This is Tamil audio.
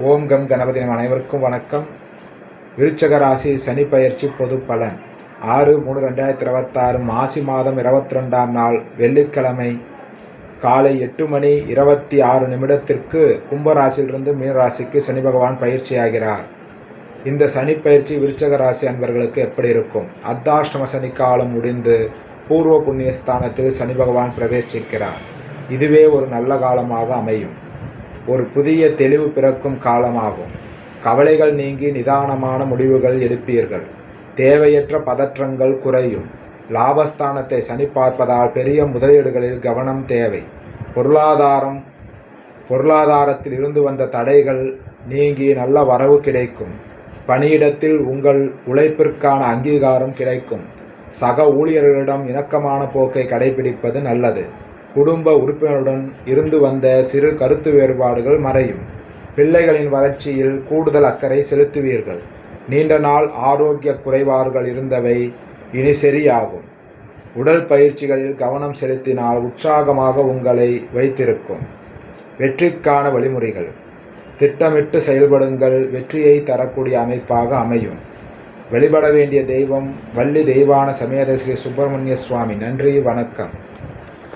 ஓம் கம் கணபதி நம. அனைவருக்கும் வணக்கம். விருச்சக ராசி சனி பயிற்சி பொது பலன் 6/3/2026 மாசி மாதம் 22ஆம் நாள் வெள்ளிக்கிழமை காலை 8:26 கும்பராசியிலிருந்து மீனராசிக்கு சனி பகவான் பயிற்சியாகிறார். இந்த சனி பயிற்சி விருச்சக ராசி அன்பர்களுக்கு எப்படி இருக்கும்? அர்த்தாஷ்டம சனி காலம் முடிந்து பூர்வ புண்ணியஸ்தானத்தில் சனி பகவான் பிரவேசிக்கிறார். இதுவே ஒரு நல்ல காலமாக அமையும். ஒரு புதிய தெளிவு பிறக்கும் காலமாகும். கவலைகள் நீங்கி நிதானமான முடிவுகள் எடுப்பீர்கள். தேவையற்ற பதற்றங்கள் குறையும். லாபஸ்தானத்தை சனி பார்ப்பதால் பெரிய முதலீடுகளில் கவனம் தேவை. பொருளாதாரத்தில் இருந்து வந்த தடைகள் நீங்கி நல்ல வரவு கிடைக்கும். பணியிடத்தில் உங்கள் உழைப்பிற்கான அங்கீகாரம் கிடைக்கும். சக ஊழியர்களிடம் இணக்கமான போக்கை கடைபிடிப்பது நல்லது. குடும்ப உறுப்பினருடன் இருந்து வந்த சிறு கருத்து வேறுபாடுகள் மறையும். பிள்ளைகளின் வளர்ச்சியில் கூடுதல் அக்கறை செலுத்துவீர்கள். நீண்ட நாள் ஆரோக்கிய குறைபாடுகள் இருந்தவை இனி சரியாகும். உடல் பயிற்சிகளில் கவனம் செலுத்தினால் உற்சாகமாக உங்களை வைத்திருக்கும். வெற்றிக்கான வழிமுறைகள்: திட்டமிட்டு செயல்படுங்கள். வெற்றியை தரக்கூடிய அமைப்பாக அமையும். வழிபட வேண்டிய தெய்வம் வள்ளி தெய்வான சமேத ஸ்ரீ சுப்பிரமணிய சுவாமி. நன்றி, வணக்கம்.